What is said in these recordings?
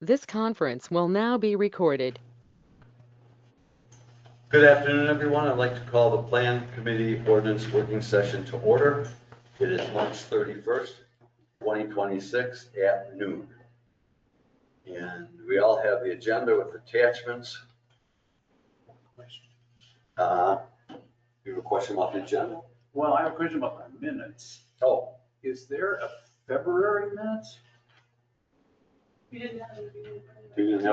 This conference will now be recorded. Good afternoon, everyone. I'd like to call the Plan Committee Ordinance Working Session to order. It is March 31st, 2026 at noon. And we all have the agenda with attachments. You have a question about the agenda? Well, I have a question about the minutes. Oh, Is there a February minutes? we didn't have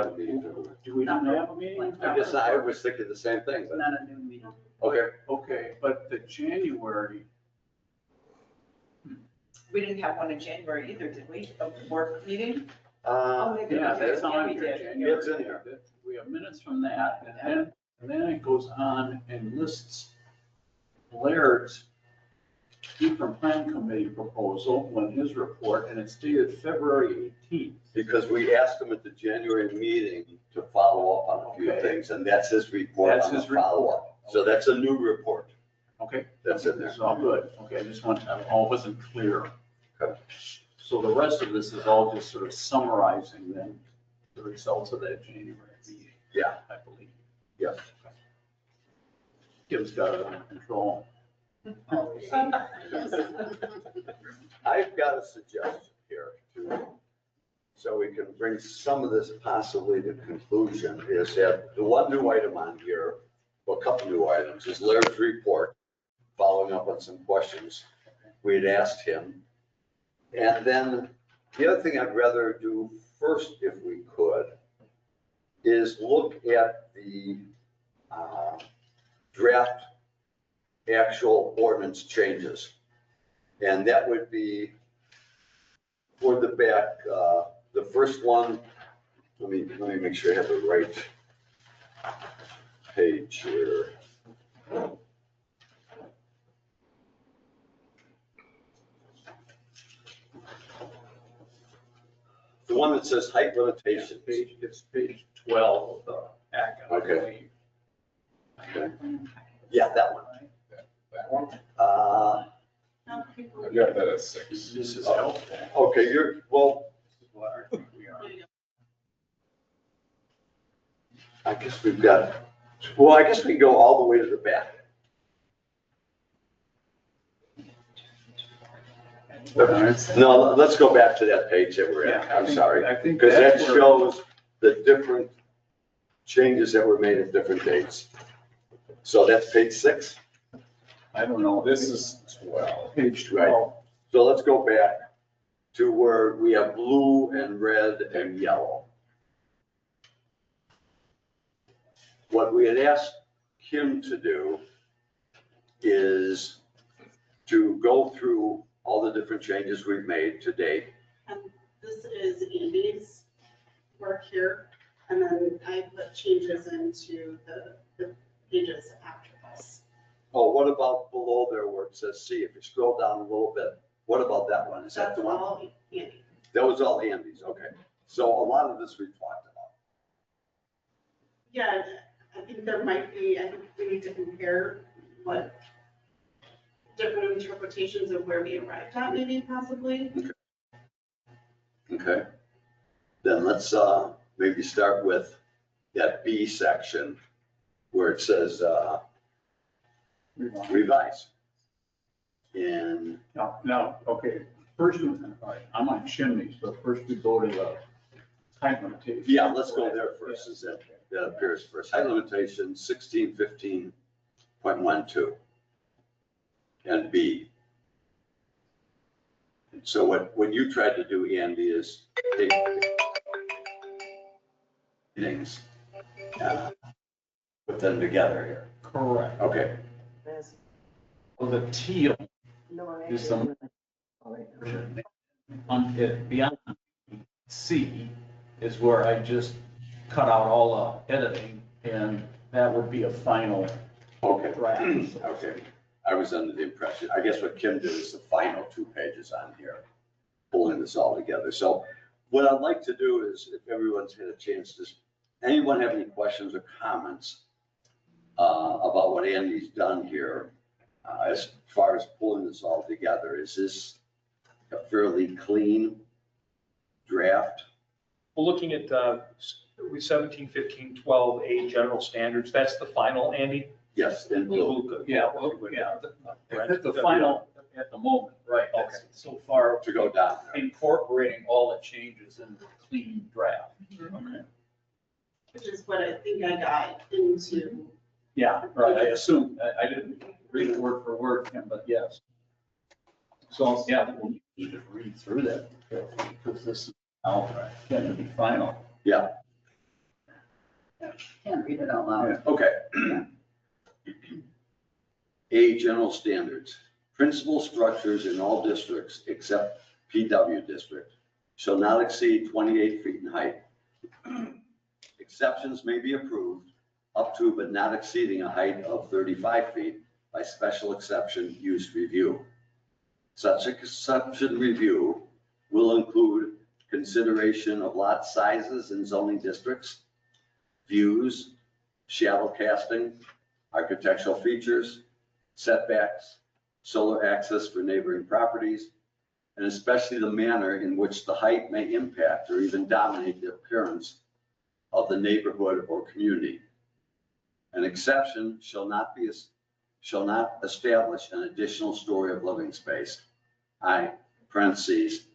a meeting. Do we not have a meeting? I guess I was thinking the same thing. but- Not a new meeting. Okay, Okay, but the January, We didn't have one in January either, did we? A work meeting? maybe yeah, not. that's on we here, did. January. It's in here. We have minutes from that, and then it goes on and lists Laird's different plan committee proposal when his report, and it's dated February 18th. Because we asked him at the January meeting to follow up on a few Okay. things, and that's his report That's on the his report. follow-up. So that's a new report. Okay? That's in there. It's all good. Okay, I just all wasn't clear. Okay. So the rest of this is all just sort of summarizing then the results of that January meeting. Yeah. I believe. Yes. Kim's got it under control. I've got a suggestion here too, so we can bring some of this possibly to conclusion, is that the one new item on here, well, a couple new items, is Laird's report, following up on some questions we had asked him. And then the other thing I'd rather do first, if we could, is look at the draft actual ordinance changes. And that would be toward the back, the first one, let me make sure I have the right page here. The one that says height limitations. It's page 12 of the packet. I Okay. believe. Okay. Yeah, that one. That one? No, I got that at 6. This is helpful. Okay, well, This is what I think we are. I guess we've got, well, I guess we can go all the way to the back. No, let's go back to that page that we're at. Yeah, I I'm think- sorry. I think Because that that's where- shows the different changes that were made at different dates. So that's page 6. I don't know. This is 12. Page 12. So let's go back to where we have blue and red and yellow. What we had asked Kim to do is to go through all the different changes we've made to date. This is Andy's work here, and then I put changes into the pages after this. Oh, what about below there where it says C? If you scroll down a little bit, what about that one? Is that That's the one? all Andy. That was all Andy's, okay. So a lot of this we talked about. Yeah, I think there might be, I think we need to compare what different interpretations of where we arrived at, maybe possibly. Okay. Then let's maybe start with that B section where it says revise. And Now, okay, first, all right, I'm on chimneys, but first we go to the height limitation. yeah, let's go there first. Is that appears first. Height limitation 1615.12 and B. So what you tried to do, Andy, is take things, put them together here. Correct. Okay. Well, the teal is the beyond C is where I just cut out all the editing, and that would be a final Okay. draft. Okay. I was under the impression, I guess what Kim did is the final 2 pages on here, pulling this all together. So what I'd like to do is, if everyone's had a chance to, anyone have any questions or comments about what Andy's done here, as far as pulling this all together? Is this a fairly clean draft? we're looking at, with 17, 15, 12A general standards. That's the final, Andy? Yes, in blue, Yeah, well, yeah, the final at the moment, right, that's so far to go down there. incorporating all the changes in the clean draft. Okay. Which is what I think I got into. Yeah, right, I assume, I didn't read it word for word, Kim, but yes. So, yeah, we'll just read through that, because this is now going to be final. Yeah, Can't read it out loud. okay. A, general standards. Principal structures in all districts except PW district shall not exceed 28 feet in height. Exceptions may be approved up to but not exceeding a height of 35 feet by special exception use review. Such exception review will include consideration of lot sizes in zoning districts, views, shadow casting, architectural features, setbacks, solar access for neighboring properties, and especially the manner in which the height may impact or even dominate the appearance of the neighborhood or community. An exception shall not establish an additional story of living space. Parentheses,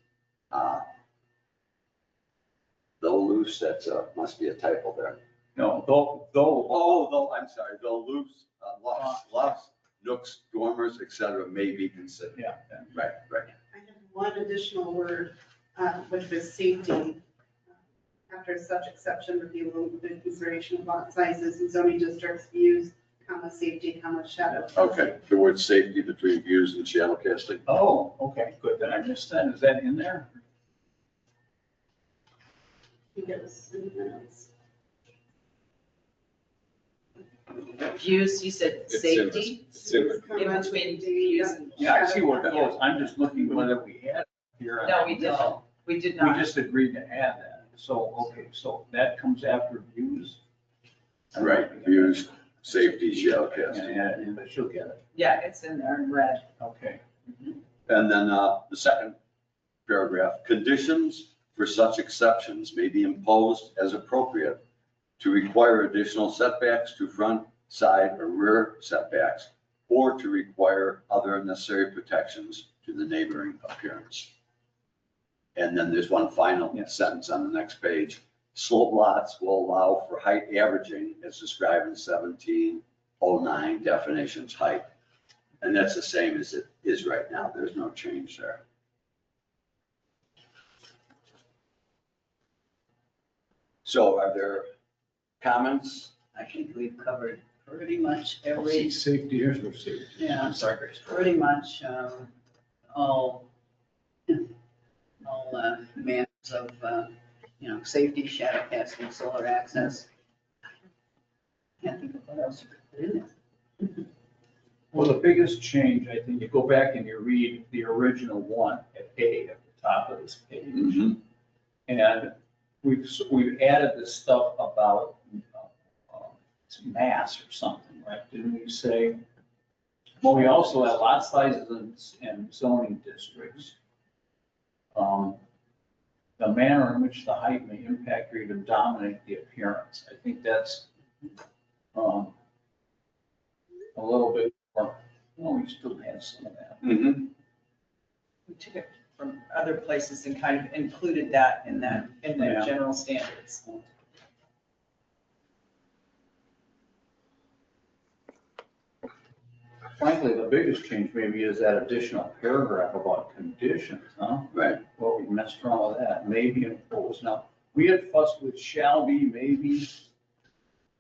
though loose, that's must be a typo there. No, Though, I'm sorry, though loose, lofts, nooks, dormers, etc. may be considered. yeah, Right. I have one additional word, which was safety. After such exception review will include consideration of lot sizes and zoning districts, views, comma, safety, comma, shadow. Okay, the word safety between views and shadow casting. oh, okay, good, then I missed that, is that in there? I think it was in the minutes. Views, you said It's in this- safety It's in the- Comma, in between safety, views and. Yeah, I see where that Yeah. goes, I'm just looking whether we had it here. No, we didn't. We did We not. just agreed to add that, so, okay, so that comes after views? Right, views, safety, shadow casting. Yeah, but she'll get it, Yeah, it's in there in red. okay. And then the second paragraph, conditions for such exceptions may be imposed as appropriate to require additional setbacks to front, side, or rear setbacks, or to require other necessary protections to the neighboring appearance. And then there's one final Yes. sentence on the next page. Slope lots will allow for height averaging as described in 1709 definitions height. And that's the same as it is right now. There's no change there. So are there comments? I think we've covered pretty much See, every, safety, here's where safety. yeah, I'm sorry, Grace. pretty much, all manners of, safety, shadow casting, solar access. Can't think of what else you could put in there. Well, the biggest change, I think, you go back and you read the original one at A at the top of this page. And we've added this stuff about it's mass or something, right? Didn't we say? Well, we also have lot sizes and zoning districts. The manner in which the height may impact or even dominate the appearance. I think that's a little bit more, well, we still have some of that. We took it from other places and kind of included that in the Yeah. general standards. Frankly, the biggest change maybe is that additional paragraph about conditions, huh? Right. Well, we messed around with that, maybe imposed. Now, we had fussed with shall be, maybe,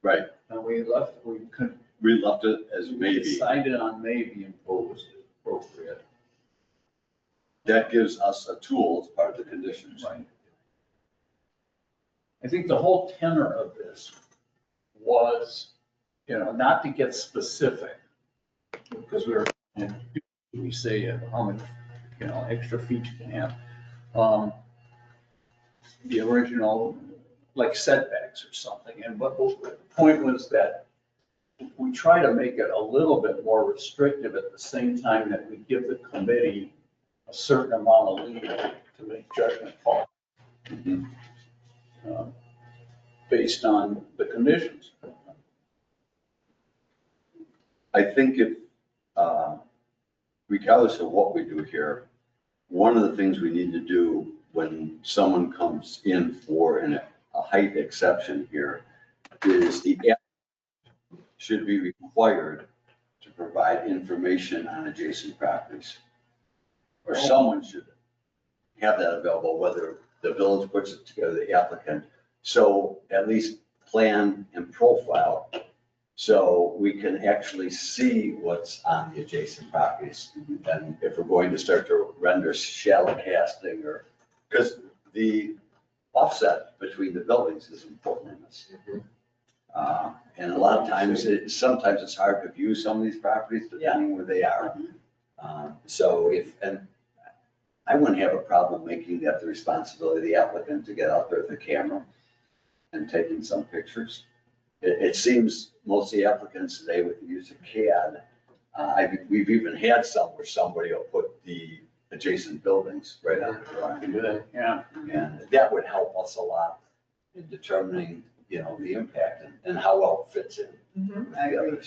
Right. and we could. We left it as We maybe. decided on maybe imposed as appropriate. That gives us a tool as part of the conditions. Right. I think the whole tenor of this was, not to get specific, because we say how many, extra feet you can have. The original, like setbacks or something, and but the point was that we try to make it a little bit more restrictive at the same time that we give the committee a certain amount of leeway to make judgment calls. based on the conditions. I think if, regardless of what we do here, one of the things we need to do when someone comes in for a height exception here is the applicant should be required to provide information on adjacent properties. Or someone should have that available, whether the village puts it together, the applicant. So at least plan and profile, so we can actually see what's on the adjacent properties. And if we're going to start to render shallow casting or, because the offset between the buildings is important in this. And a lot of times, sometimes it's hard to view some of these properties depending where they are. So and I wouldn't have a problem making that the responsibility of the applicant to get out there with a camera and taking some pictures. It seems most of the applicants today with the use of CAD, we've even had some where somebody will put the adjacent buildings right on the drawing. Yeah. And that would help us a lot in determining, the impact and how well it fits in. I agree.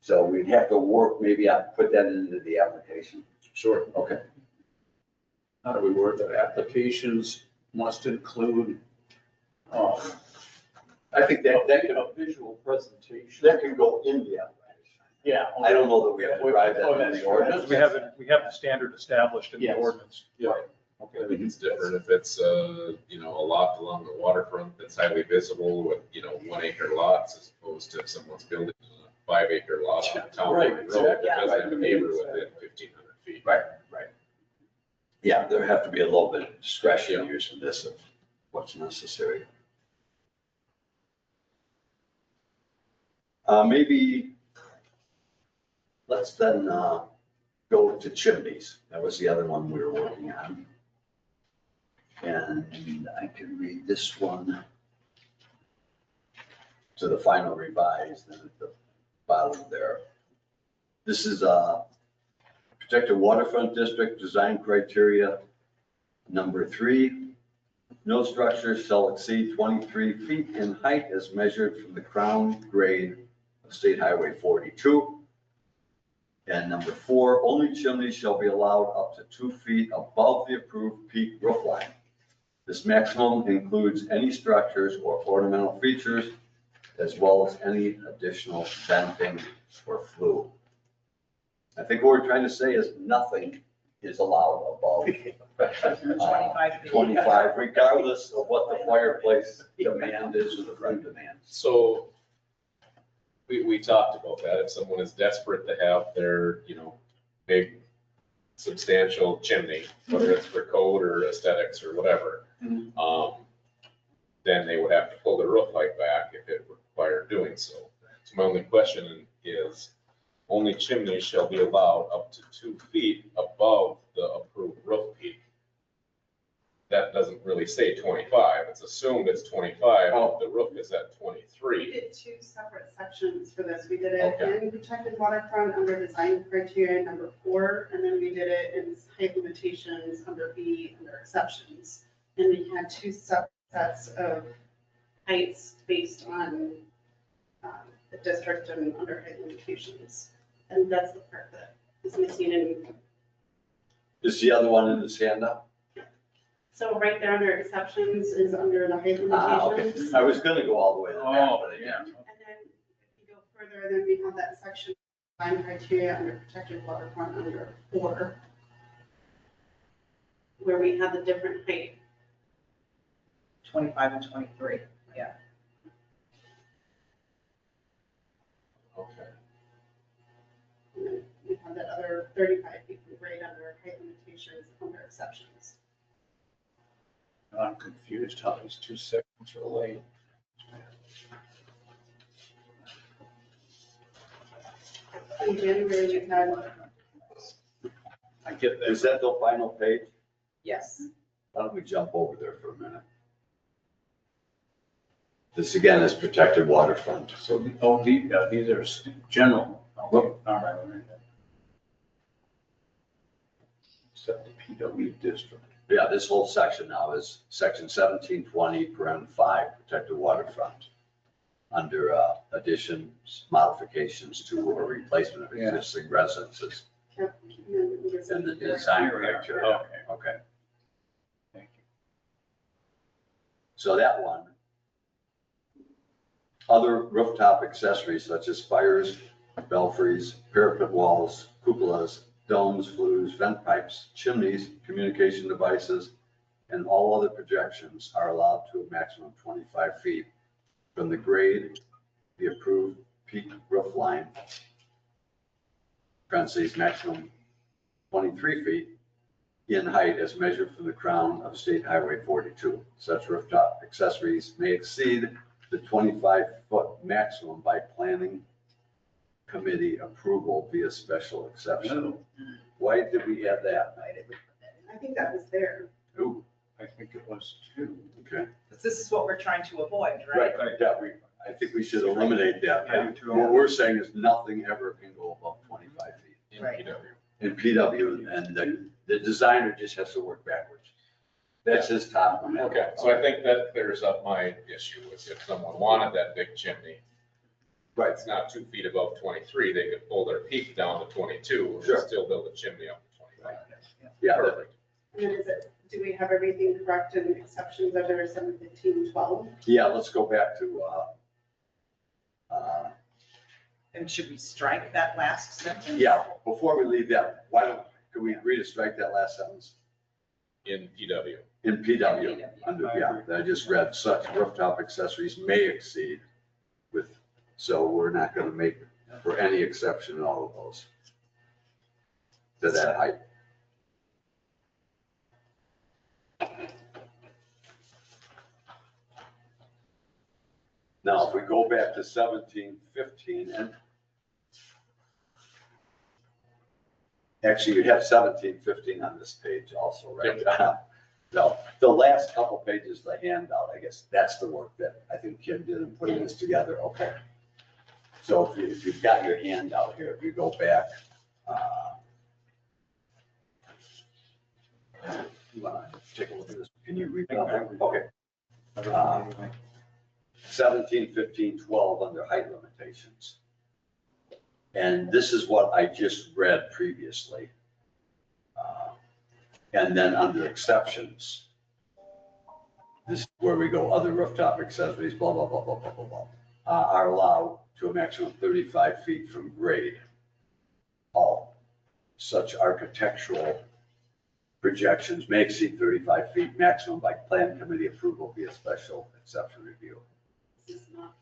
So we'd have to work, maybe I put that into the application. Sure. Okay. How do we word that? Applications must include, I think that could, a visual presentation. that can go in the application. Yeah. I don't know that we have to drive Oh, that in that's the true. ordinance. We have the standard established in the Yes. ordinance. I think it's different if it's, a lot along the waterfront that's highly visible with, 1 acre lots as opposed to if someone's building a 5 acre lot on town Right, road. It exactly. doesn't have a neighbor within 1,500 feet. Right. Yeah, there have to be a little bit of discretion use in this of what's necessary. Maybe let's then go to chimneys. That was the other one we were working on. And I can read this one to the final revised and at the bottom there. This is a protected waterfront district design criteria. Number 3, no structure shall exceed 23 feet in height as measured from the crown grade of State Highway 42. And number 4, only chimneys shall be allowed up to 2 feet above the approved peak roof line. This maximum includes any structures or ornamental features, as well as any additional venting or flue. I think what we're trying to say is nothing is allowed above 25 feet. 25, regardless of what the fireplace demand is or the room demand. So we talked about that. If someone is desperate to have their, big substantial chimney, whether it's for code or aesthetics or whatever, then they would have to pull the roof height back if it required doing so. So my only question is, only chimneys shall be allowed up to 2 feet above the approved roof peak. That doesn't really say 25. It's assumed it's 25, but the roof is at We 23. did 2 separate sections for this. We did it Okay. in protected waterfront under design criteria number 4, and then we did it in height limitations under B, under exceptions. And we had 2 separate sets of heights based on the district and under height limitations. And that's the part that is missing in. Is the other one in this handout? So right there under exceptions is under the height Okay. limitations. I was gonna go all the way to the back, Oh, but I yeah. didn't. And then if you go further, then we have that section, design criteria under protected waterfront under 4, where we have the different height. 25 and 23, yeah. Okay. And then we have that other 35 feet from grade under height limitations under exceptions. I'm confused how these 2 sections relate. In January, you had, I get Is that. that the final page? Yes. Why don't we jump over there for a minute? This again is protected waterfront. So, these are general. Okay, all right. Except the PW district. Yeah, this whole section now is section 1720, paren 5, protected waterfront. Under additions, modifications to or replacement of Yeah. existing residences and the design criteria. Okay. Okay, Thank you. so that one. Other rooftop accessories such as spires, belfries, parapet walls, cupolas, domes, flues, vent pipes, chimneys, communication devices, and all other projections are allowed to a maximum of 25 feet from the grade, the approved peak roof line, parentheses, maximum 23 feet in height as measured from the crown of State Highway 42. Such rooftop accessories may exceed the 25-foot maximum by planning committee approval via special exception. Why did we add that? I think that was there. Ooh, I think it was too. okay. Because this is what we're trying to avoid, right? Yeah, I think we should eliminate that. I do too. What we're saying is nothing ever can go above 25 feet. In Right. PW. In PW, and the designer just has to work backwards. That's his top one. Okay, so I think that clears up my issue with if someone wanted that big chimney. Right, It's not 2 feet above 23, they could pull their peak down to 22 Sure. and still build a chimney up to 25. yeah, Perfect. And then is it, do we have everything correct in exceptions under 715-12? yeah, let's go back to, And should we strike that last sentence? yeah, before we leave that, could we agree to strike that last sentence? In PW. In PW, under, yeah, that I just read, such rooftop accessories may exceed with, so we're not gonna make for any exception in all of those. To that height. Now, if we go back to 1715, and actually you have 1715 on this page also, right? No, the last couple pages of the handout, I guess that's the work that I think Kim did in putting this together, okay. So if you've got your handout here, if you go back, you wanna take a look at this, can you read that? Okay. 17, 15, 12 under height limitations. And this is what I just read previously. And then under exceptions, this is where we go, other rooftop accessories, blah, blah, blah, blah, blah, blah, blah, are allowed to a maximum of 35 feet from grade. All such architectural projections may exceed 35 feet maximum by plan committee approval via special exception review. This is not.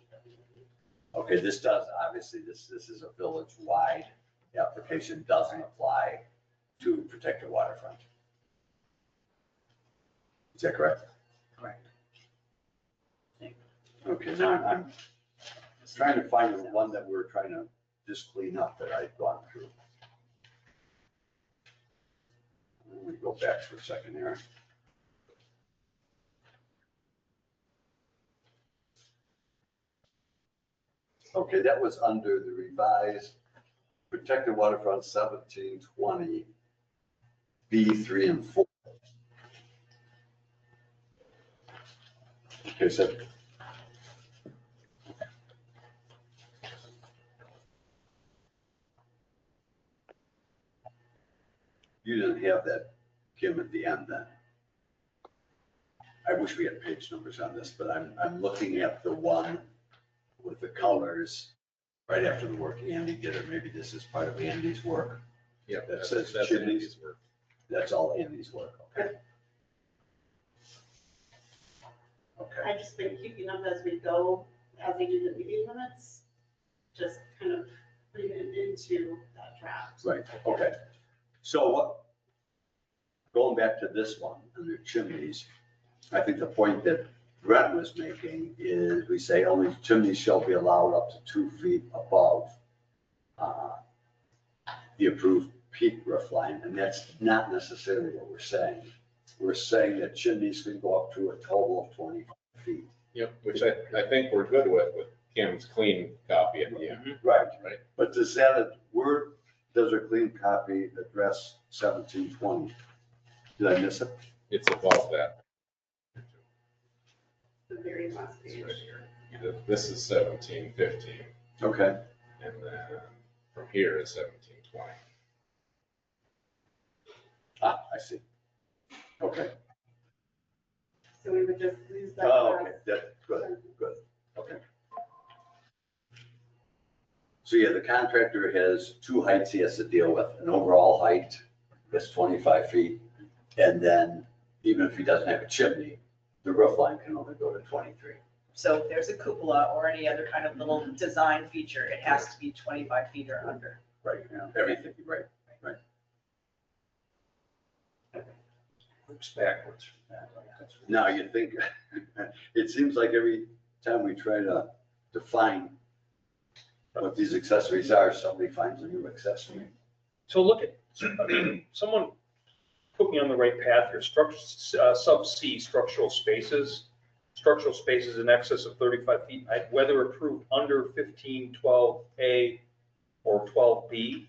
Okay, this does, obviously, this is a village-wide application, doesn't apply to protected waterfront. Is that correct? Correct. Okay, now I'm trying to find the one that we're trying to just clean up that I've gone through. Let me go back for a second here. Okay, that was under the revised protected waterfront 1720, B3 and 4. Okay, so you didn't have that, Kim, at the end then. I wish we had page numbers on this, but I'm looking at the one with the colors right after the work Andy did, or maybe this is part of Andy's work. Yeah, That says that's chimneys. Andy's work. That's all Andy's work, okay? Okay, I've just been keeping up as we go, as they do the meeting limits, just kind of putting it into that draft. right, okay. So what, going back to this one, under chimneys, I think the point that Brent was making is we say only chimneys shall be allowed up to 2 feet above the approved peak roof line, and that's not necessarily what we're saying. We're saying that chimneys can go up to a total of 20 feet. Yep, which I think we're good with Kim's clean copy at the end. Right. Right. But does a clean copy address 1720? Did I miss it? It's above that. The very last It's page. right here. This is 1715, Okay. and then from here is 1720. I see. Okay. So we would just lose that. Oh, okay, last that's good, sentence. good, okay. So yeah, the contractor has two heights he has to deal with, an overall height that's 25 feet. And then even if he doesn't have a chimney, the roof line can only go to 23. So if there's a cupola or any other kind of little design feature, it has to be 25 feet or under. Right, everything, right. Works backwards from that. Now, you think, it seems like every time we try to define what these accessories are, somebody finds a new accessory. So look at, someone put me on the right path here. Sub C, structural spaces. Structural spaces in excess of 35 feet, whether approved under 1512A or 12B.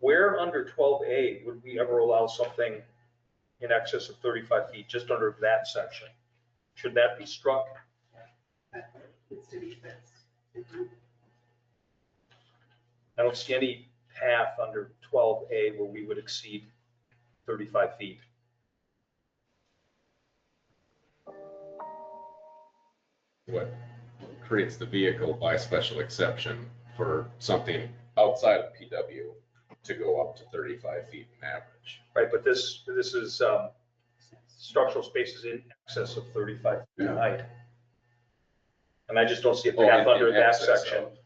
Where under 12A would we ever allow something in excess of 35 feet, just under that section? Should that be struck? Needs to be fixed. I don't see any path under 12A where we would exceed 35 feet. What creates the vehicle by special exception for something outside of PW to go up to 35 feet in average. Right, but this is structural spaces in excess of 35 feet in Yeah. height. And I just don't see a Oh, path in under that excess section. of.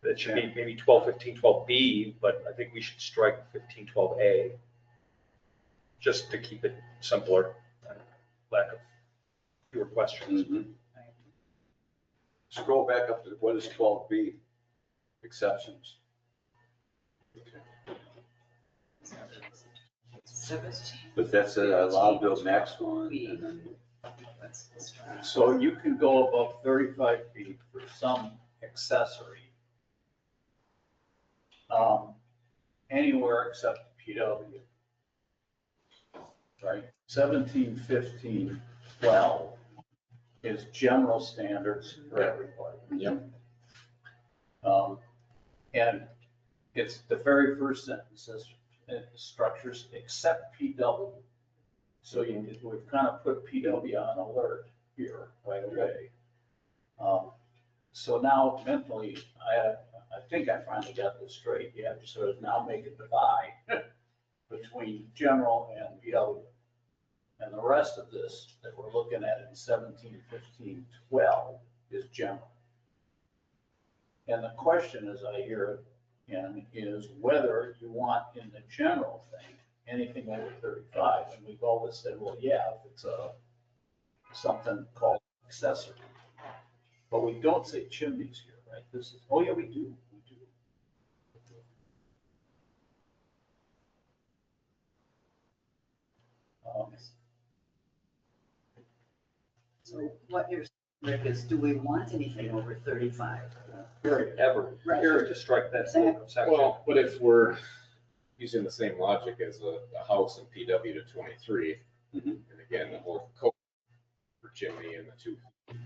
That should be maybe 12, 15, 12B, but I think we should strike 15, 12A. Just to keep it simpler, lack of fewer questions. Mhm. Scroll back up to what is 12B, exceptions. 17. But that's a allowed build maximum. And then So you can go above 35 feet for some accessory. Anywhere except PW. Right, 17, 15, 12 is general standards for everybody. Yep. And it's the very first sentence says, structures except PW. So we've kind of put PW on alert here right away. So now mentally, I think I finally got this straight. You have to sort of now make a divide between general and PW. And the rest of this that we're looking at in 17, 15, 12 is general. And the question, as I hear it, Ken, is whether you want in the general thing, anything over 35. And we've always said, well, yeah, if it's something called accessory. But we don't say chimneys here, right? This is, oh yeah, we do. So what you're saying, Rick, is do we want anything over 35? Period, ever, Right. period, to strike that Exactly. section. Well, but if we're using the same logic as a house in PW to 23, Mhm. and again, the whole code for chimney and the 2 feet,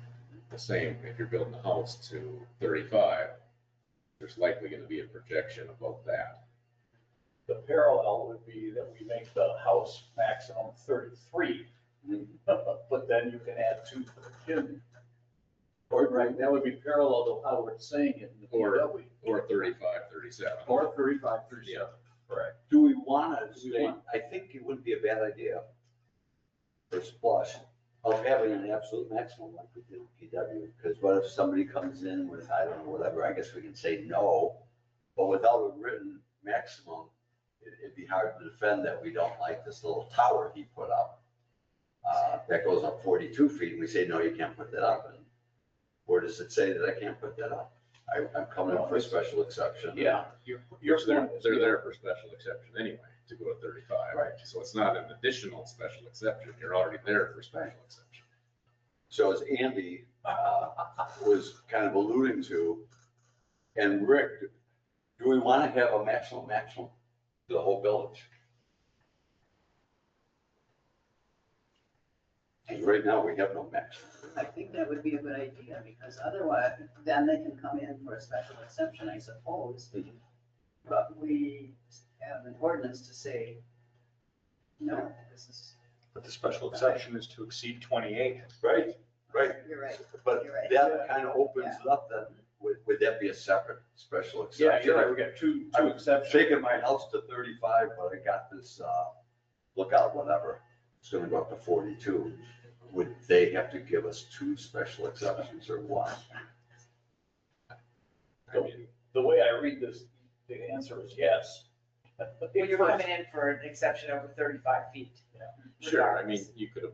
the same, if you're building a house to 35, there's likely going to be a projection above that. The parallel would be that we make the house maximum 33, but then you can add 2 for the chimney. Or, right, that would be parallel to how we're saying it in the PW. Or 35, 37. Or 35, 37, correct. Do we want to we say, want- I think it wouldn't be a bad idea, first blush, of having an absolute maximum like we did in PW. Because what if somebody comes in with, I don't know, whatever, I guess we can say no, but without a written maximum, it'd be hard to defend that we don't like this little tower he put up. That goes up 42 feet, and we say, no, you can't put that up. And where does it say that I can't put that up? I'm coming up for a special exception. Yeah, your They're, point is. they're there for special exception anyway, to go to 35. Right. So it's not an additional special exception. You're already there for special exception. So as Andy was kind of alluding to, and Rick, do we want to have a maximum to the whole village? 'Cause right now, we have no maximum. I think that would be a good idea, because otherwise, then they can come in for a special exception, I suppose. But we have an ordinance to say, no, this is, But the special exception is to exceed 28. Right, right. you're right. But You're right. that kind of opens it up then. Would that be a separate special Yeah, exception? you're right, we got two I'm exceptions. taking my house to 35, but I got this lookout, whatever. It's gonna go up to 42. Would they have to give us two special exceptions or one? I mean, The way I read this, the answer is yes. Well, you're coming in for an exception over 35 feet. sure, I mean, you could have,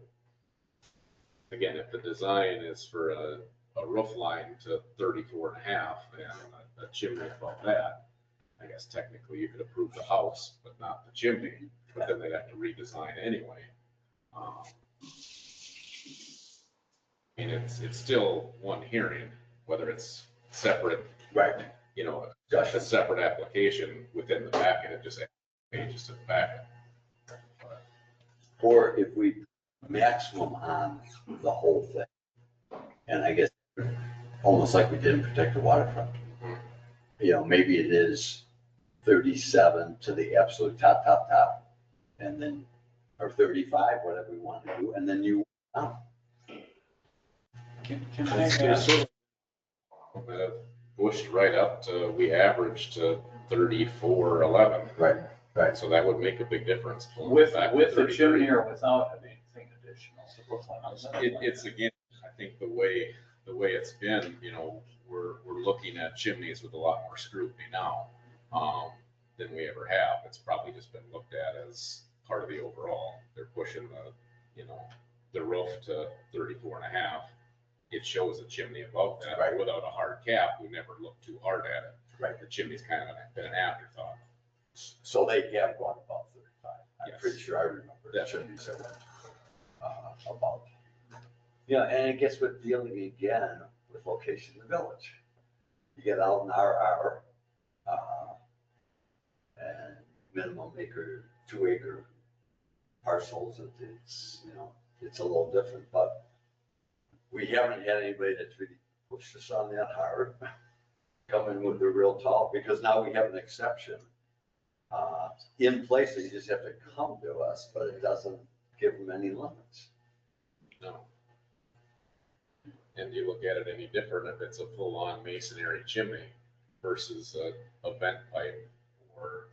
again, if the design is for a roof line to 34 and a half and a chimney above that, I guess technically you could approve the house, but not the chimney, but then they'd have to redesign anyway. I mean, it's still one hearing, whether it's separate, Right. you know, a separate application within the packet, it just adds pages to the packet. Or if we maximum on the whole thing. And I guess almost like we did in Protect the Waterfront. You know, maybe it is 37 to the absolute top. And then, or 35, whatever we want to do, and then you, Can I It's ask, sort of pushed right up to, we averaged to 34.11. right. So that would make a big difference. pulling it with, back to with the 33. chimney or without anything additional? It's again, I think the way it's been, you know, we're looking at chimneys with a lot more scrutiny now, than we ever have. It's probably just been looked at as part of the overall. They're pushing the roof to 34 and a half. It shows a chimney above that. Right. Without a hard cap, we never look too hard at it. Right. The chimney's kind of been an afterthought. So they have gone above 35. I'm Yes. pretty sure I remember. That's Chimney said that, about. Yeah, and it gets with dealing again with location in the village. You get out in RR, and minimum 2 acre parcels, it's, you know, it's a little different, but we haven't had anybody that's really pushed us on that hard, coming with the real tall, because now we have an exception in place, they just have to come to us, but it doesn't give them any limits. No. And you look at it any different if it's a full-on masonry chimney versus a vent pipe or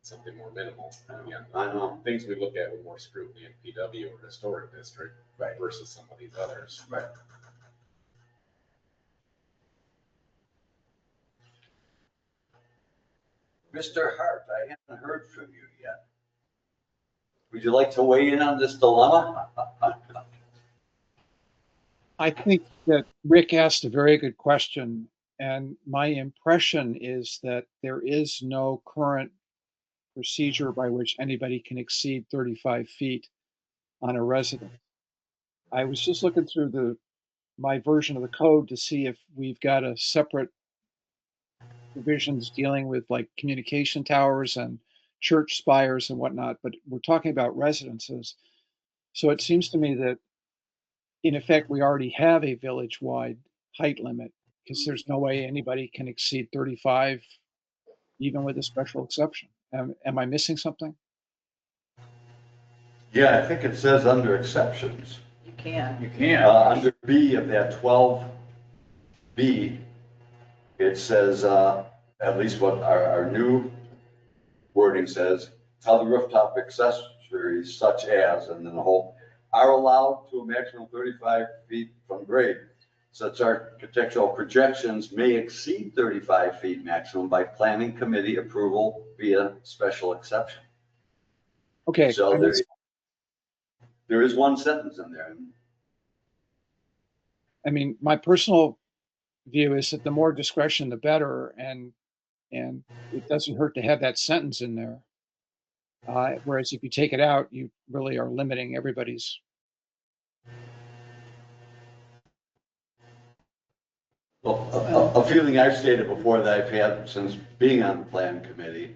something more minimal. Again, I know. things we look at with more scrutiny in PW or historic district Right. versus some of these others. Right. Mr. Hart, I haven't heard from you yet. Would you like to weigh in on this dilemma? I think that Rick asked a very good question, and my impression is that there is no current procedure by which anybody can exceed 35 feet on a residence. I was just looking through my version of the code to see if we've got a separate provisions dealing with like communication towers and church spires and whatnot, but we're talking about residences. So it seems to me that in effect, we already have a village-wide height limit because there's no way anybody can exceed 35, even with a special exception. Am I missing something? Yeah, I think it says under exceptions. You can. You can. Under B of that 12B, it says, at least what our new wording says, other rooftop accessories such as, and then the whole, are allowed to a maximum 35 feet from grade. Such architectural projections may exceed 35 feet maximum by planning committee approval via special exception. Okay. So there is one sentence in there. I mean, my personal view is that the more discretion, the better, and it doesn't hurt to have that sentence in there. Whereas if you take it out, you really are limiting everybody's. Well, a feeling I've stated before that I've had since being on the plan committee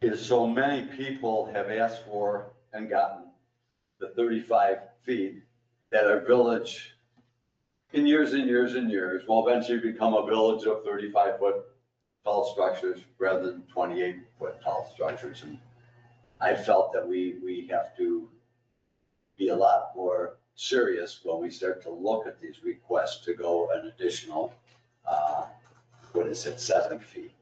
is so many people have asked for and gotten the 35 feet that our village, in years and years and years, will eventually become a village of 35-foot tall structures rather than 28-foot tall structures. And I felt that we have to be a lot more serious when we start to look at these requests to go an additional, 7 feet.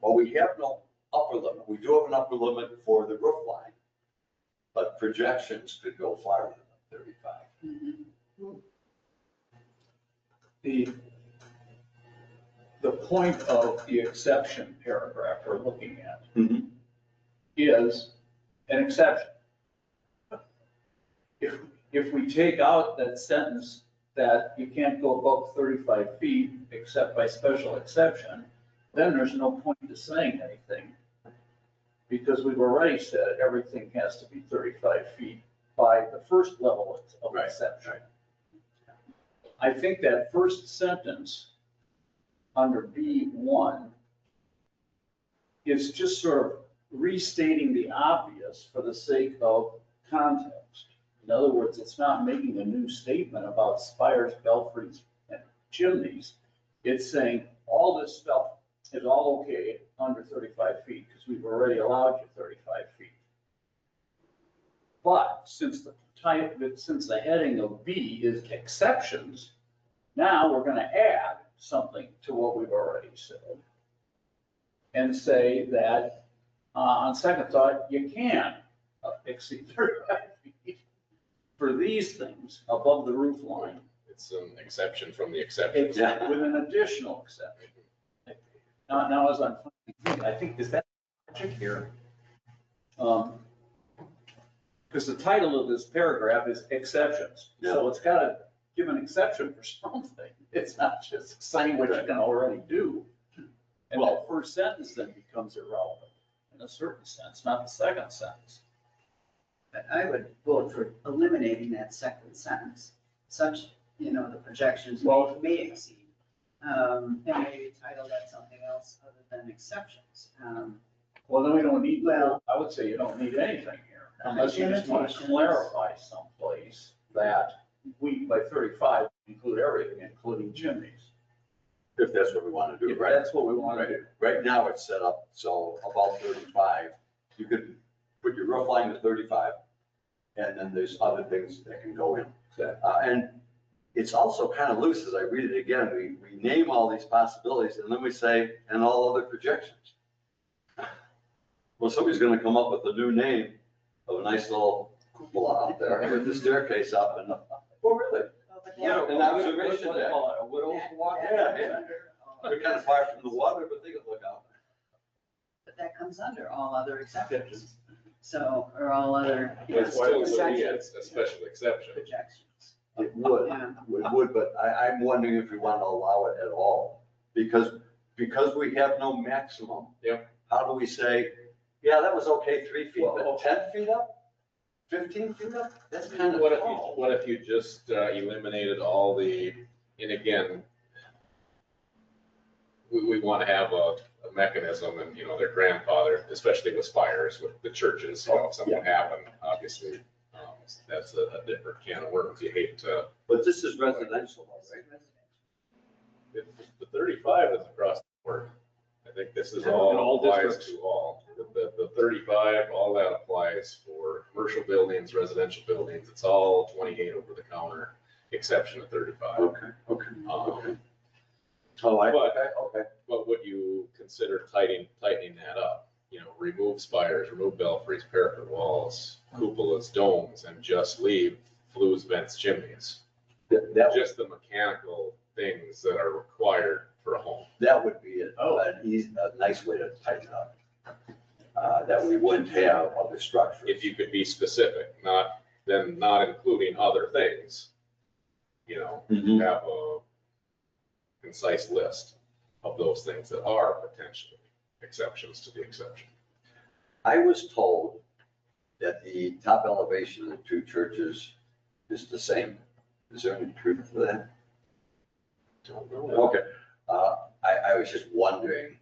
But we have no upper limit. We do have an upper limit for the roof line, but projections could go farther than 35. The point of the exception paragraph we're looking at Mhm. is an exception. If we take out that sentence that you can't go above 35 feet except by special exception, then there's no point to saying anything. Because we've already said everything has to be 35 feet by the first level of Right, exception. right. I think that first sentence under B1 is just sort of restating the obvious for the sake of context. In other words, it's not making a new statement about spires, belfries, and chimneys. It's saying all this stuff is all okay under 35 feet because we've already allowed you 35 feet. But since the heading of B is exceptions, now we're going to add something to what we've already said and say that on second thought, you can exceed 35 feet for these things above the roof line. It's an exception from the exception. With an additional exception. Now as I'm thinking, I think, is that logic here? Because the title of this paragraph is exceptions. So it's got to give an exception for something. It's not just saying what you can already do. And that first sentence then becomes irrelevant in a certain sense, not the second sentence. I would vote for eliminating that second sentence, such, the projections may exceed. And maybe title that something else other than exceptions. Well, then we don't need, Well- I would say you don't need anything here, unless you just want to clarify someplace that we, by 35, include everything, including chimneys. If that's what we want to do, If right? that's what we want to do. Right now, it's set up, so about 35, you could put your roof line to 35, and then there's other things that can go in. And it's also kind of loose, as I read it again, we name all these possibilities, and then we say, and all other projections. Well, somebody's gonna come up with a new name of a nice little cupola out there with the staircase up and, oh, really? Yeah. An observation What do they deck. call it? A widow's walk? Yeah. They're kind of far from the water, but they can look out. But that comes under all other exceptions. So, or all other But it still would be a exceptions, special exception. projections. It would, Yeah. it would, but I'm wondering if we want to allow it at all. Because we have no maximum. Yep. How do we say, yeah, that was okay, 3 feet, Well, but 10 feet up? 15 feet up? That's kind of tall. What if you just eliminated all the, and again, we want to have a mechanism and, their grandfather, especially with fires, with the churches, if something happened, obviously, that's a different can of worms. You hate to, But this is residential, right? the 35 is across the board. I think this is In all all applies districts. to all. The 35, all that applies for commercial buildings, residential buildings. It's all 28 over the counter, exception of 35. Okay. Um, Oh, But- okay. But would you consider tightening that up? Remove spires, remove belfries, parapet walls, cupolas, domes, and just leave flues, vents, chimneys. That Just the mechanical things that are required for a home. would be a nice way to tighten up. That we wouldn't have other structures. If you could be specific, not including other things, Mhm. have a concise list of those things that are potentially exceptions to the exception. I was told that the top elevation of the two churches is the same. Is there any truth to that? Don't know. Okay. I was just wondering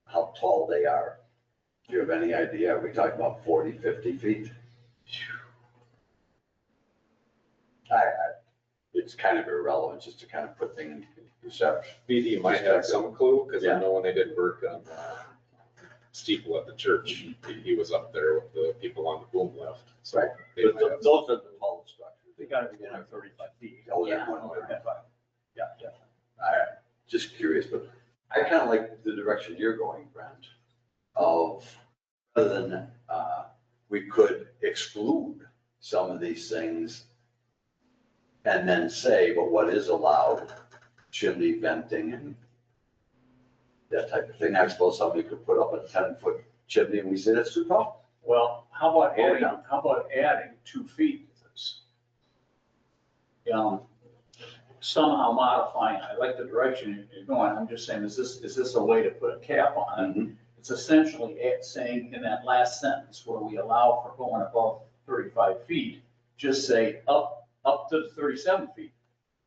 how tall they are. Do you have any idea? Are we talking about 40, 50 feet? it's kind of irrelevant, just to kind of put things in perception. BD might have some clue, because Yeah. I know when they did work on steeple at the church, he was up there with the people on the boom lift. So Right. they But might have- those are the tall structures. They gotta be within 35 feet. Oh, they're Yeah. going over. Yeah, yeah. Just curious, but I kind of like the direction you're going, Brent, of, rather than, we could exclude some of these things and then say, but what is allowed, chimney venting and that type of thing. I suppose somebody could put up a 10-foot chimney and we say that's too tall. Well, how about adding 2 feet to this? Somehow modifying, I like the direction you're going, I'm just saying, is this a way to put a cap on it? It's essentially saying in that last sentence where we allow for going above 35 feet, just say up to 37 feet.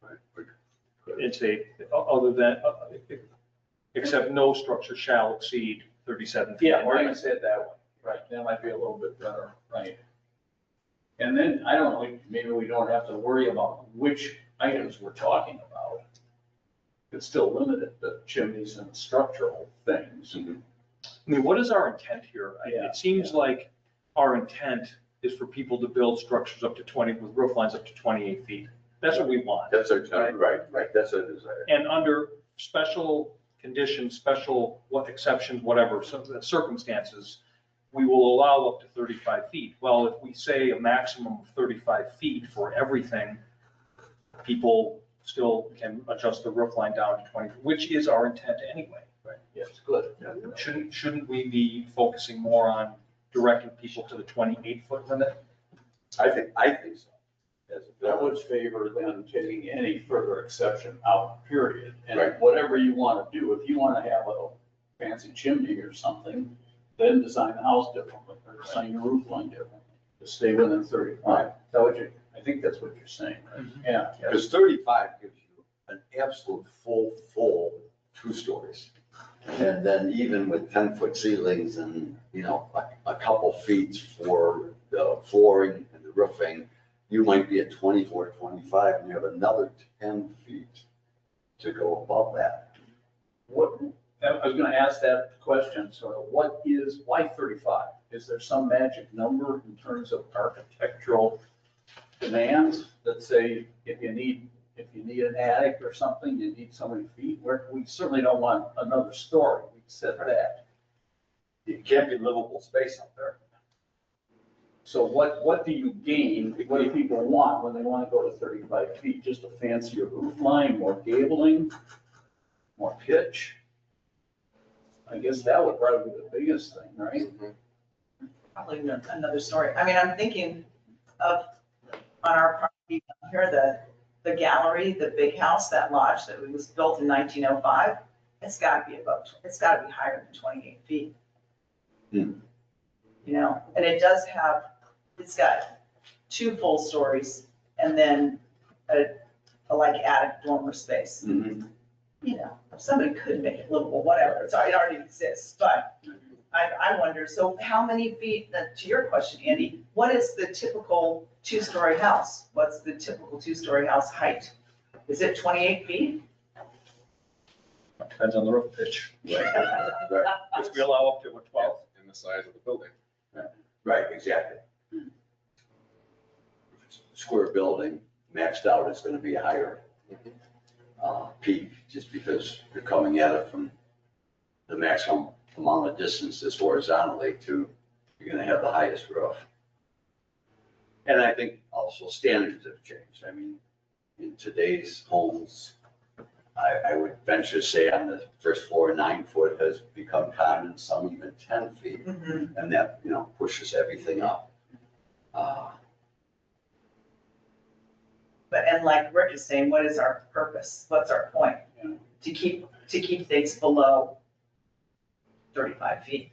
Right. It's other than, except no structure shall exceed 37 feet. Yeah, we're gonna say it that way, right, that might be a little bit better, right? And then, I don't know, maybe we don't have to worry about which items we're talking about. It's still limited to chimneys and structural things. I mean, what is our intent here? Yeah, It seems like our intent is for people to build structures up to 20, with roof lines up to 28 feet. That's what we want. That's our, right, that's our desire. And under special conditions, special exceptions, whatever, circumstances, we will allow up to 35 feet. Well, if we say a maximum of 35 feet for everything, people still can adjust the roof line down to 20, which is our intent anyway. Right, yes, good. Shouldn't we be focusing more on directing people to the 28-foot limit? I think so. As a That village. would favor them taking any further exception out, period. And Right. whatever you want to do, if you want to have a fancy chimney or something, then design the house differently, or design your roof line differently, to stay within 35. That what you, I think that's what you're saying, right? Yeah. yeah. Because 35 gives you an absolute full 2 stories. And then even with 10-foot ceilings and, a couple feet for the flooring and the roofing, you might be at 24, 25, and you have another 10 feet to go above that. What, I was gonna ask that question, sort of, why 35? Is there some magic number in terms of architectural demands that say if you need an attic or something, you need so many feet? We certainly don't want another story, we said that. It can't be livable space up there. So what do you gain, what do people want when they want to go to 35 feet? Just a fancier roof line, more gabling, more pitch? I guess that would probably be the biggest thing, right? Probably another story. I mean, I'm thinking of, on our property down here, the gallery, the big house, that lodge that was built in 1905, it's gotta be higher than 28 feet. And it's got 2 full stories and then a like attic dormer space. If somebody could make it livable, whatever, it already exists, but I wonder, so how many feet, to your question, Andy, what is the typical 2-story house? What's the typical 2-story house height? Is it 28 feet? Depends on the roof pitch, Right, which we allow up to 12. In the size of the building. right, exactly. Square building, maxed out, it's gonna be a higher peak, just because you're coming at it from the maximum amount of distances horizontally to, you're gonna have the highest roof. And I think also standards have changed. I mean, in today's homes, I would venture to say on the first floor, 9 foot has become common, some even 10 feet. And that, pushes everything up. And like Rick is saying, what is our purpose? What's our point? To keep things below 35 feet.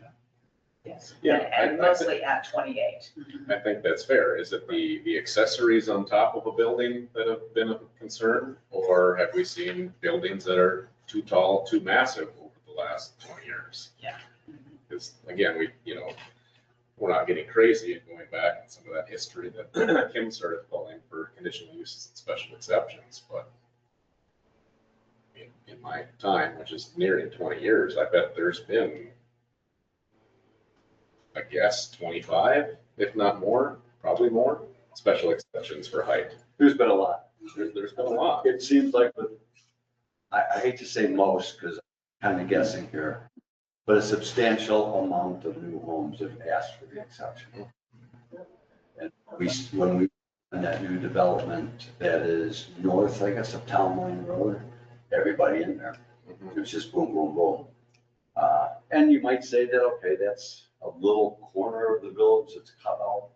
Yes, Yeah, and mostly at 28. I think that's fair. Is it the accessories on top of a building that have been a concern? Or have we seen buildings that are too tall, too massive over the last 20 years? Yeah. Because again, we're not getting crazy and going back in some of that history that Kim started calling for conditional uses and special exceptions, but in my time, which is nearing 20 years, I bet there's been, I guess, 25, if not more, probably more, special exceptions for height. There's been a lot. There's been a lot. It seems like, I hate to say most, because I'm kind of guessing here, but a substantial amount of new homes have asked for the exception. And when we, in that new development that is north, I guess, of Town Line Road, everybody in there. It was just boom, boom, boom. And you might say that, okay, that's a little corner of the village that's cut out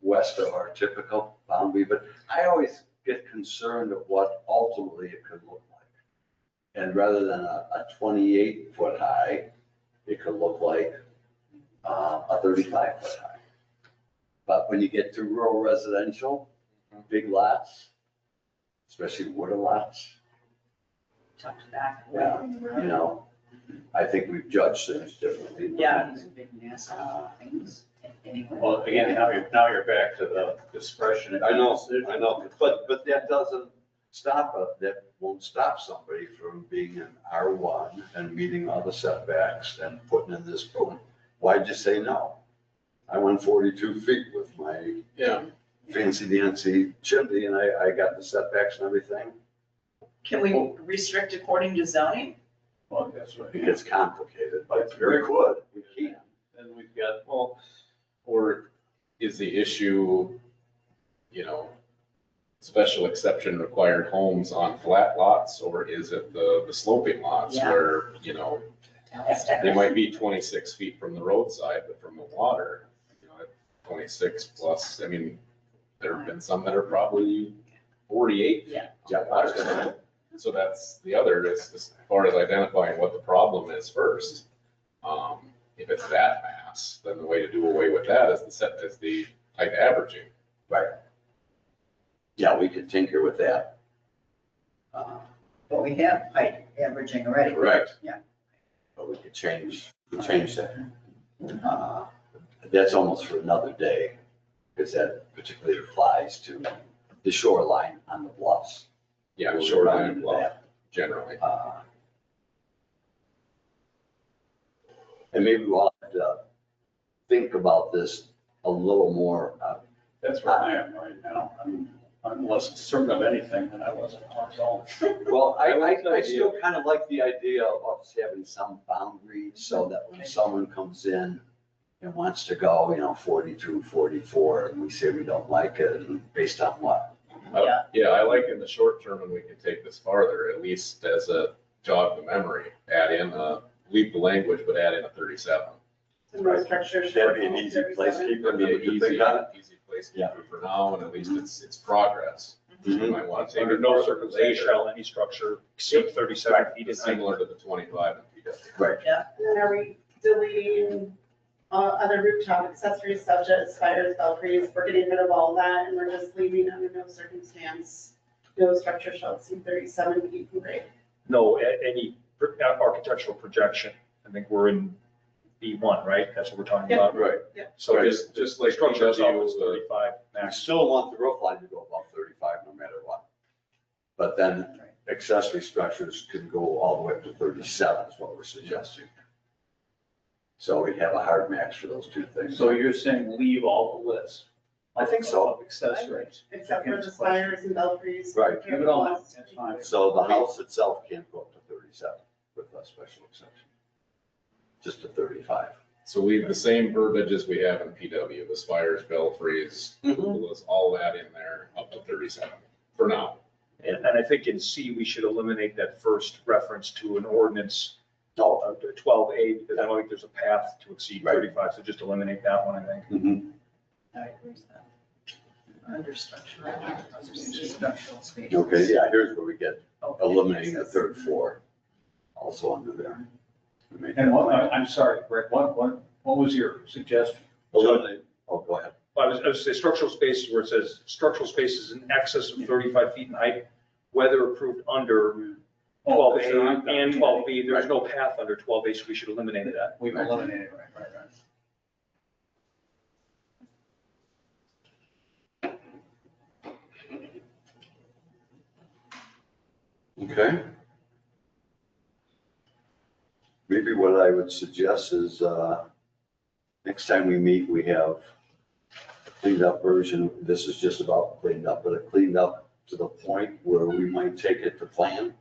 west of our typical boundary, but I always get concerned of what ultimately it could look like. And rather than a 28-foot high, it could look like a 35-foot high. But when you get to rural residential, big lots, especially wooded lots, Tucked back. yeah, you know, I think we've judged things differently. Yeah. These big nasty things, anyway. Well, again, now you're back to the discretion. I know, but that doesn't stop us, that won't stop somebody from being in R1 and meeting all the setbacks and putting in this building. Why'd you say no? I went 42 feet with my fancy dancy chimney and I got the setbacks and everything. Can we restrict according to zoning? Well, that's right. It gets complicated, but we could, we can. And we've got, Well, or is the issue, special exception required homes on flat lots, or is it the sloping lots Yeah. where, they might be 26 feet from the roadside, but from the water, 26 plus, I mean, there have been some that are probably 48 feet. Yeah. on the water side. So that's the other, as far as identifying what the problem is first. If it's that mass, then the way to do away with that is the height averaging. Right. Yeah, we could tinker with that. But we have height averaging already. Correct. Yeah. But we could change that. That's almost for another day, because that particularly applies to the shoreline on the bluffs. Yeah, We'll shoreline run and into bluff, that. generally. And maybe we'll have to think about this a little more. that's where I am right now. I'm less certain of anything than I was at Marshall. Well, I still kind of like the idea of us having some boundaries so that when someone comes in and wants to go, 42, 44, and we say we don't like it, and based on what? Yeah, I like in the short term, and we can take this farther, at least as a jog the memory, leave the language, but add in a 37. No structure shall That'd be an easy place to keep That'd be an it. easy place to keep it for now, and at least it's progress. You might want to take Under it no further circumstance later, shall any structure exceed 37 feet in height. similar to the 25 in PW. Right. And then are we deleting other rooftop accessories such as fires, belfries? We're getting rid of all that and we're just leaving under no circumstance, no structure shall exceed 37 feet in grade. No, any architectural projection. I think we're in B1, right? That's what we're talking about. Right. So Right. just like structure itself is PW, 35 I max. still want the roof line to go above 35 no matter what. But then accessory structures can go all the way up to 37 is what we're suggesting. So we have a hard max for those two things. So you're saying leave all the list? I think so. Of accessories. Except for the spires and belfries. Right. Leave it all, that's fine. So the house itself can't go up to 37 with a special exception. Just to 35. So leave the same verbiage as we have in PW, the spires, belfries, all that in there, up to 37 for now. And I think in C, we should eliminate that first reference to an ordinance, No. 12A, because I don't think there's a path to exceed Right. 35, so just eliminate that one, I think. I agree with that. Under structural, structural space. Okay, yeah, here's where we get Okay. eliminating the third floor, also under there. We made And that- I'm sorry, Rick, what was your suggestion? Eliminate, oh, go ahead. I was say structural spaces where it says structural spaces in excess of 35 feet in height, whether approved under 12A and 12B, there's no path under 12A, so we should eliminate that. We've eliminated, right. Okay. Maybe what I would suggest is, next time we meet, we have a cleaned up version. This is just about cleaned up, but a cleaned up to the point where we might take it to plan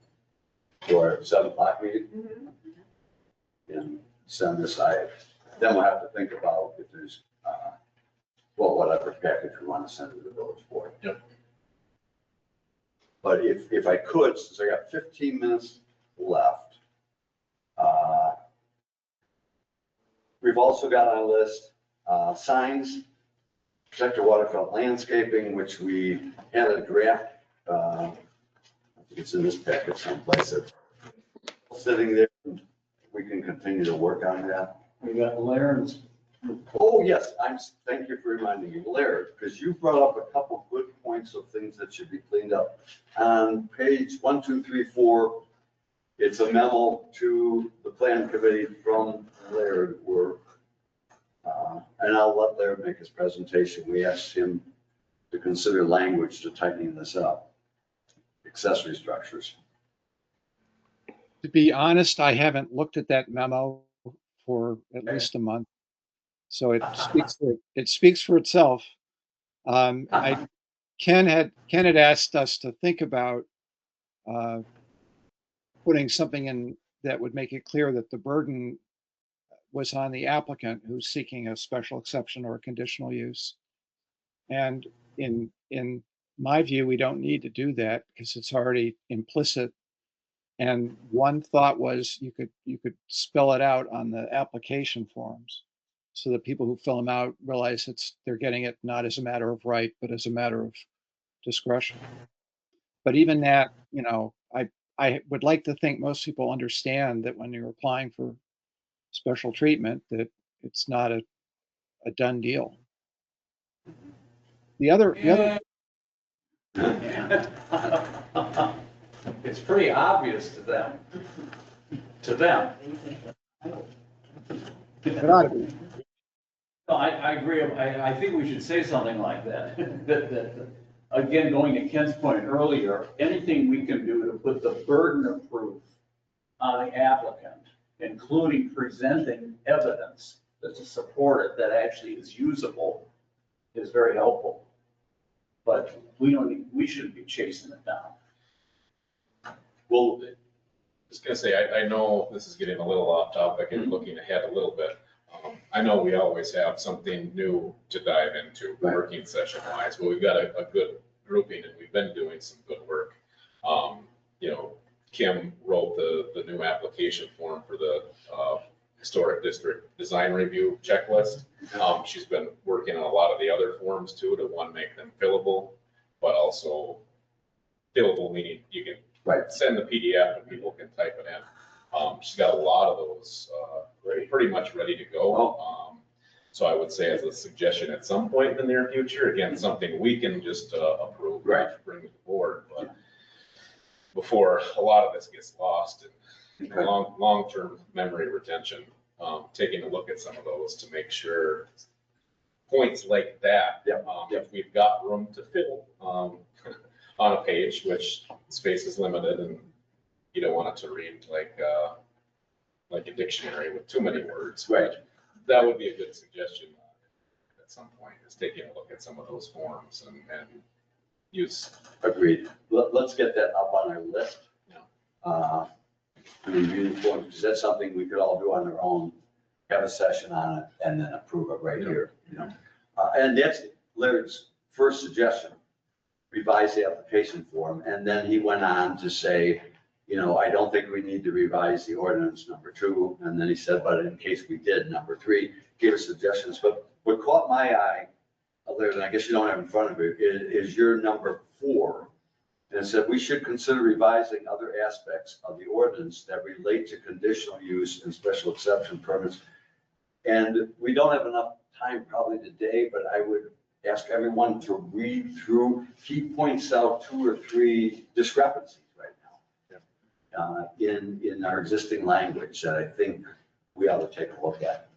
for our 7 o'clock meeting and send this out. Then we'll have to think about if there's, well, whatever package we want to send to the village board. Yep. But if I could, since I got 15 minutes left, we've also got on a list, signs, protect your waterfront landscaping, which we had a draft, I think it's in this packet someplace, it's sitting there. We can continue to work on that. We got Laird's. Oh, yes, thank you for reminding me, Larry, because you brought up a couple good points of things that should be cleaned up. On page 1, 2, 3, 4, it's a memo to the plan committee from Laird, and I'll let Laird make his presentation. We asked him to consider language to tightening this up. Accessory structures. To be honest, I haven't looked at that memo for at Okay. least a month. So it speaks for itself. Ken had asked us to think about putting something in that would make it clear that the burden was on the applicant who's seeking a special exception or a conditional use. And in my view, we don't need to do that because it's already implicit. And one thought was you could spell it out on the application forms so that people who fill them out realize they're getting it not as a matter of right, but as a matter of discretion. But even that, I would like to think most people understand that when you're applying for special treatment, that it's not a done deal. The other It's pretty obvious to them. To them. it ought to be. No, I agree. I think we should say something like that. That, again, going to Ken's point earlier, anything we can do to put the burden of proof on the applicant, including presenting evidence that to support it that actually is usable, is very helpful. But we shouldn't be chasing it down. Well, I was gonna say, I know this is getting a little off topic and looking ahead a little bit. I know we always have something new to dive into, Right. working session wise, but we've got a good grouping and we've been doing some good work. Kim wrote the new application form for the historic district design review checklist. She's been working on a lot of the other forms too, to one, make them fillable, but also fillable, meaning you can send the PDF and people can type it in. She's got a lot of those pretty much ready to go. So I would say as a suggestion at some point in the near future, again, something we can just approve, bring to the board, but before a lot of this gets lost in long-term memory retention, taking a look at some of those to make sure points like that, if we've got room to fill on a page, which space is limited and you don't want it to read like a dictionary with too many words. Right. That would be a good suggestion at some point, is taking a look at some of those forms and use. Agreed. Let's get that up on our list. Because that's something we could all do on our own, have a session on it, and then approve it right here. And that's Laird's first suggestion, revise the application form. And then he went on to say, I don't think we need to revise the ordinance number 2. And then he said, but in case we did, number 3, gave us suggestions. But what caught my eye, Laird, and I guess you don't have in front of you, is your number 4. And it said, we should consider revising other aspects of the ordinance that relate to conditional use and special exception permits. And we don't have enough time probably today, but I would ask everyone to read through. He points out 2 or 3 discrepancies right now in our existing language that I think we ought to take a look at.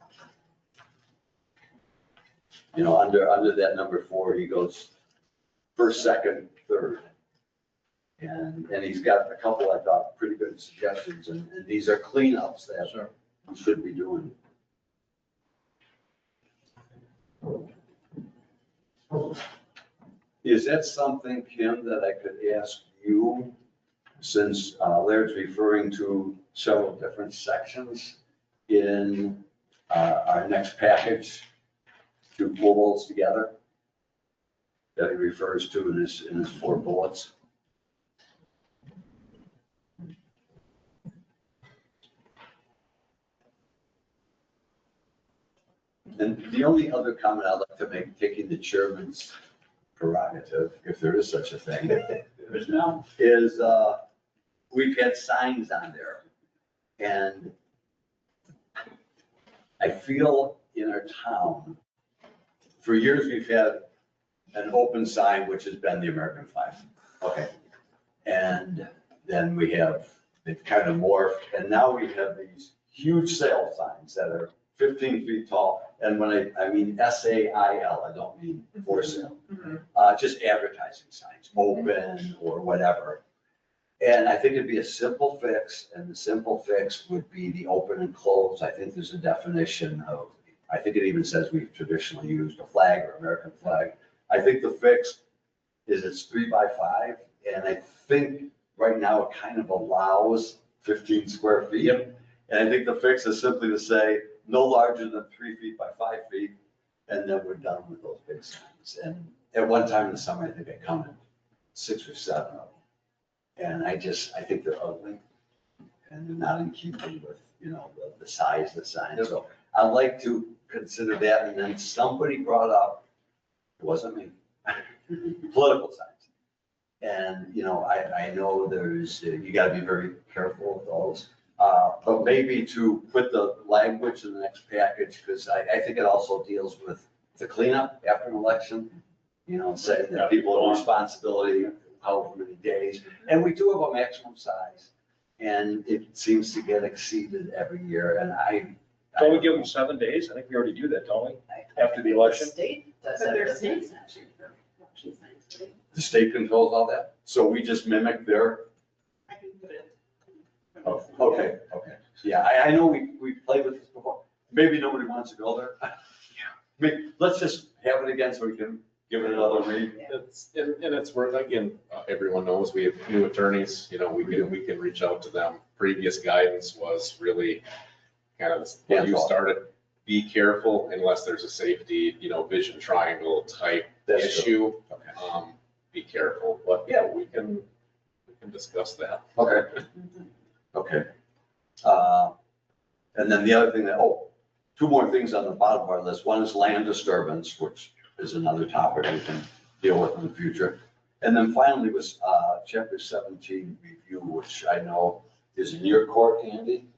Under that number 4, he goes first, second, third. And he's got a couple, I thought, pretty good suggestions, and these are cleanups that we should be doing. Is that something, Kim, that I could ask you, since Laird's referring to several different sections in our next package, to pull those together? That he refers to in his 4 bullets? And the only other comment I'd like to make, taking the chairman's prerogative, if there is such a thing, There's now, is we've had signs on there. And I feel in our town, for years, we've had an open sign, which has been the American flag. Okay. And then they've kind of morphed, and now we have these huge sale signs that are 15 feet tall. And when I mean SAIL, I don't mean for sale. Just advertising signs, open or whatever. And I think it'd be a simple fix, and the simple fix would be the open and close. I think there's a definition of, I think it even says we've traditionally used a flag or American flag. I think the fix is it's 3 by 5, and I think right now it kind of allows 15 square feet. Yep. And I think the fix is simply to say no larger than 3 feet by 5 feet, and then we're done with those big signs. And at one time in the summer, I think I counted 6 or 7 of them. And I think they're ugly, and they're not in keeping with, the size of the sign. So I'd like to consider that, and then somebody brought up, it wasn't me, political signs. And, I know you gotta be very careful with those. But maybe to put the language in the next package, because I think it also deals with the cleanup after an election, saying that people have responsibility however many days. And we do have a maximum size, and it seems to get exceeded every year, and Don't we give them 7 days? I think we already do that, don't we? After the election? State does But that. there's doesn't it? state statute for election signs, right? the state controls all that, so we just mimic their. I can put it. Oh, okay. Yeah, I know we played with this before. Maybe nobody wants to go there. Let's just have it again so we can give it another read. It's worth, again, everyone knows we have new attorneys, we can reach out to them. Previous guidance was really kind of what you started. Be careful unless there's a safety, vision triangle type That's issue. Okay. Be careful, but yeah, we can discuss that. Okay. And then the other thing 2 more things on the bottom of our list. One is land disturbance, which is another topic we can deal with in the future. And then finally was chapter 17 review, which I know is in your court, Andy.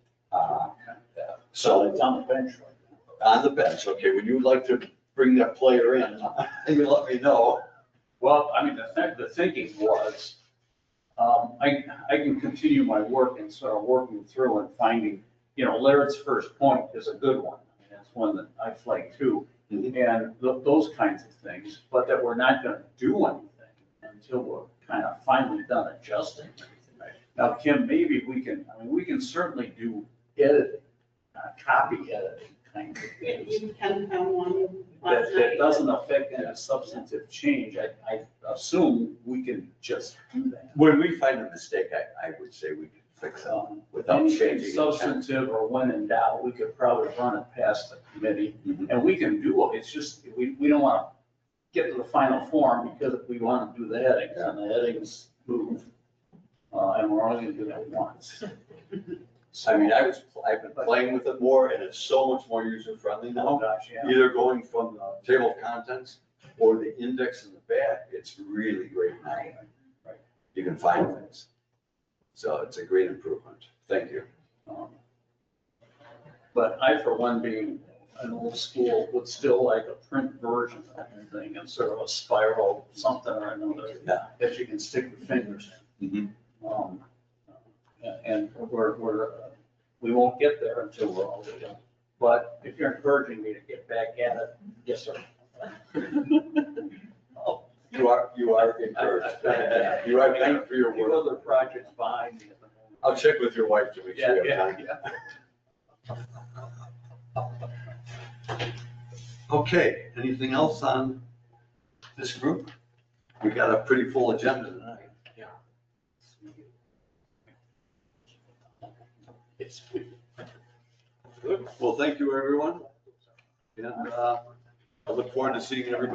So it's on the bench right now. on the bench, okay, would you like to bring that player in? You let me know. Well, I mean, the thinking was, I can continue my work and sort of working through and finding, Laird's first point is a good one. I mean, that's one that I flagged too. And those kinds of things, but that we're not gonna do anything until we're kind of finally done adjusting everything. Now, Kim, maybe we can certainly do editing, copy editing kind of things. You can found one last That night. doesn't affect any substantive change. I assume we can just do that. When we find a mistake, I would say we can fix it without Anything changing. substantive or when in doubt, we could probably run it past the committee, and we can do it. It's just, we don't want to get to the final form because we want to do the headings, and the headings move. And we're only going to do that once. I mean, I've been playing with it more, and it's so much more user-friendly Oh, now. gosh, yeah. Either going from the table of contents or the index in the back, it's really great now. Right. You can find things. So it's a great improvement. Thank you. But I, for one, being an old school, would still like a print version of everything and sort of a spiral, something or another Yeah. that you can stick your fingers in. And we won't get there until we're all done. But if you're encouraging me to get back at it, yes, sir. Oh, You are encouraged. You are, thank you for your You work. other projects behind me at the moment. I'll check with your wife to make sure you Yeah, have yeah, time. yeah. Okay, anything else on this group? We got a pretty full agenda tonight. It's good. Well, thank you, everyone. And I look forward to seeing everybody.